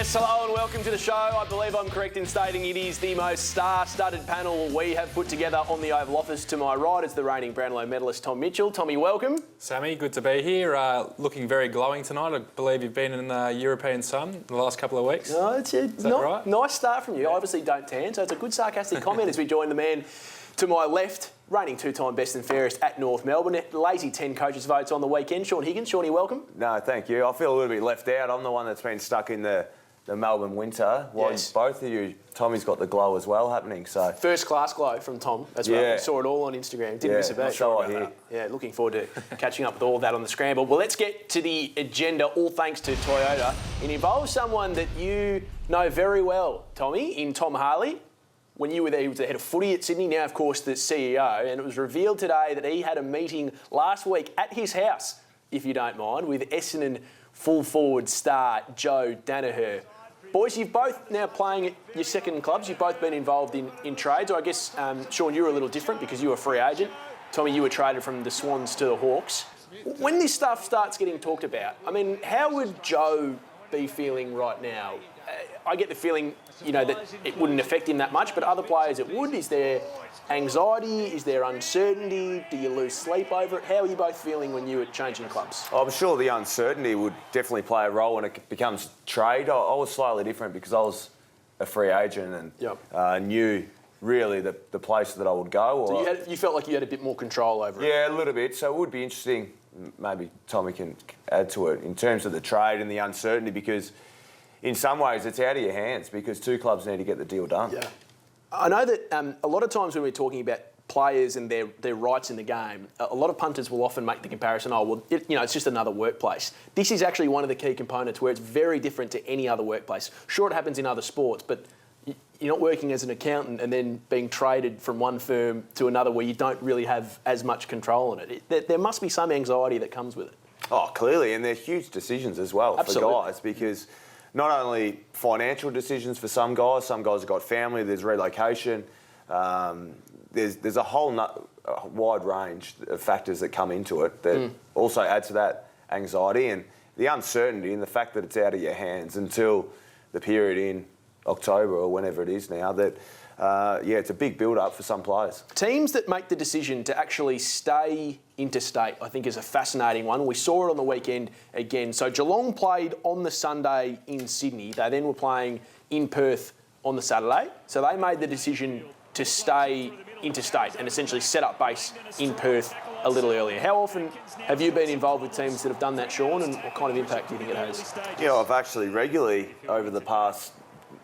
Yes, hello and welcome to the show. I believe I'm correct in stating it is the most star-studded panel we have put together on the Oval Office. To my right is the reigning Brownlow medalist, Tom Mitchell. Tommy, welcome. Sammy, good to be here. Looking very glowing tonight. I believe you've been in the European sun the last couple of weeks. No, it's a nice start from you. I obviously don't tan, so it's a good sarcastic comment as we join the man to my left, reigning two-time best and fairest at North Melbourne. Lazy 10 coaches' votes on the weekend. Shaun Higgins. Shaunie, welcome. No, thank you. I feel a little bit left out. I'm the one that's been stuck in the Melbourne winter. While both of you, Tommy's got the glow as well happening. So first class glow from Tom as well. Yeah. We saw it all on Instagram. Didn't miss a beat. So I hear. Yeah, looking forward to catching up with all of that on the scramble. Well, let's get to the agenda, all thanks to Toyota. It involves someone that you know very well, Tommy, in Tom Harley. When you were there, he was the head of footy at Sydney, now, of course, the CEO. And it was revealed today that he had a meeting last week at his house, if you don't mind, with Essendon full forward star Joe Daniher. Boys, you've both now playing at your second clubs. You've both been involved in trades. I guess, Shaun, you were a little different because you were a free agent. Tommy, you were traded from the Swans to the Hawks. When this stuff starts getting talked about, I mean, how would Joe be feeling right now? I get the feeling, that it wouldn't affect him that much, but other players it would. Is there anxiety? Is there uncertainty? Do you lose sleep over it? How are you both feeling when you were changing clubs? I'm sure the uncertainty would definitely play a role when it becomes trade. I was slightly different because I was a free agent and knew really the place that I would go. So you felt like you had a bit more control over it? Yeah, a little bit. So it would be interesting, maybe Tommy can add to it, in terms of the trade and the uncertainty, because in some ways it's out of your hands because two clubs need to get the deal done. Yeah. I know that a lot of times when we're talking about players and their rights in the game, a lot of punters will often make the comparison, it's just another workplace. This is actually one of the key components where it's very different to any other workplace. Sure, it happens in other sports, but you're not working as an accountant and then being traded from one firm to another where you don't really have as much control on it. There must be some anxiety that comes with it. Oh, clearly, and they're huge decisions as well for guys, because not only financial decisions for some guys have got family, there's relocation, there's a whole wide range of factors that come into it that also add to that anxiety and the uncertainty and the fact that it's out of your hands until the period in October or whenever it is now that, it's a big build-up for some players. Teams that make the decision to actually stay interstate, I think, is a fascinating one. We saw it on the weekend again. So Geelong played on the Sunday in Sydney. They then were playing in Perth on the Saturday. So they made the decision to stay interstate and essentially set up base in Perth a little earlier. How often have you been involved with teams that have done that, Shaun, and what kind of impact do you think it has? Yeah, I've actually regularly, over the past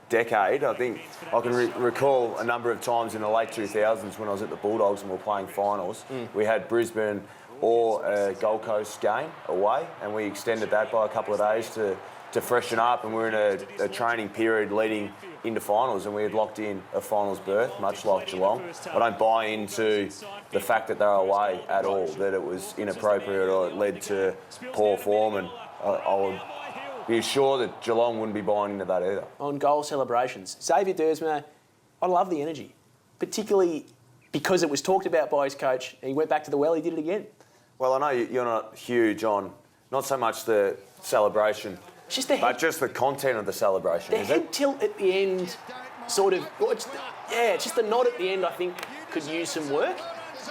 decade, I think I can recall a number of times in the late 2000s when I was at the Bulldogs and we were playing finals. We had Brisbane or a Gold Coast game away, and we extended that by a couple of days to freshen up, and we're in a training period leading into finals, and we had locked in a finals berth, much like Geelong. I don't buy into the fact that they're away at all, that it was inappropriate or it led to poor form, and I would be sure that Geelong wouldn't be buying into that either. On goal celebrations, Xavier Dersma, I love the energy, particularly because it was talked about by his coach and he went back to the well, he did it again. Well, I know you're not huge on, not so much the celebration, but just the content of the celebration. The head tilt at the end, sort of, it's just the nod at the end I think could use some work.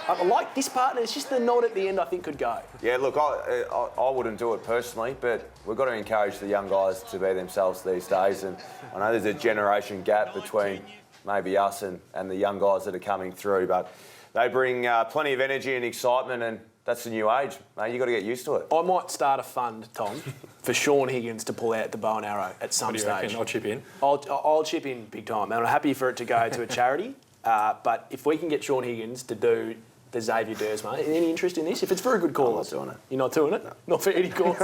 I like this part, and it's just the nod at the end I think could go. Yeah, look, I wouldn't do it personally, but we've got to encourage the young guys to be themselves these days, and I know there's a generation gap between maybe us and the young guys that are coming through, but they bring plenty of energy and excitement, and that's the new age, mate. You've got to get used to it. I might start a fund, Tom, for Shaun Higgins to pull out the bow and arrow at some stage. I'll chip in. I'll chip in big time, and I'm happy for it to go to a charity, but if we can get Shaun Higgins to do the Xavier Dersma, any interest in this? If it's for a good cause. I'm not doing it. You're not doing it? No. Not for any cause?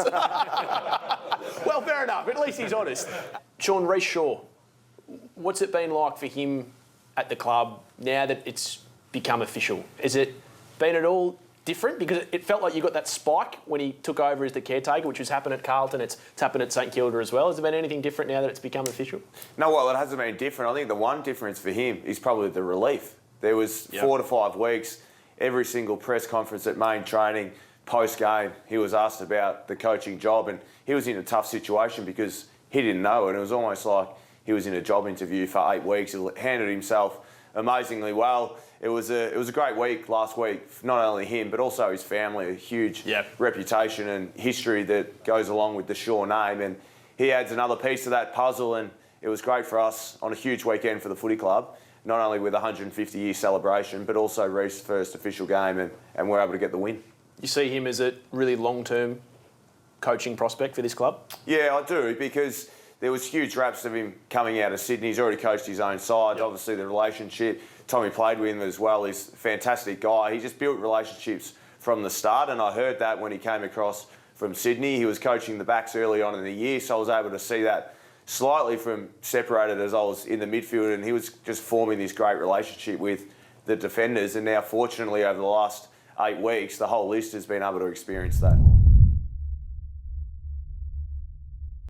Well, fair enough. At least he's honest. Shaun, Reece Shaw, what's it been like for him at the club now that it's become official? Has it been at all different? Because it felt like you got that spike when he took over as the caretaker, which has happened at Carlton, it's happened at St Kilda as well. Has there been anything different now that it's become official? No, well, it hasn't been different. I think the one difference for him is probably the relief. There was 4 to 5 weeks, every single press conference at main training, post-game, he was asked about the coaching job, and he was in a tough situation because he didn't know, and it was almost like he was in a job interview for 8 weeks. He handled himself amazingly well. It was a great week last week, not only him, but also his family, a huge reputation and history that goes along with the Shaun name. And he adds another piece to that puzzle, and it was great for us on a huge weekend for the footy club, not only with a 150-year celebration, but also Reece's first official game, and we're able to get the win. You see him as a really long-term coaching prospect for this club? Yeah, I do, because there was huge raps of him coming out of Sydney. He's already coached his own side. Yep. Obviously, the relationship, Tommy played with him as well. He's a fantastic guy. He just built relationships from the start, and I heard that when he came across from Sydney. He was coaching the backs early on in the year, so I was able to see that slightly from separated as I was in the midfield, and he was just forming this great relationship with the defenders. And now, fortunately, over the last 8 weeks, the whole list has been able to experience that.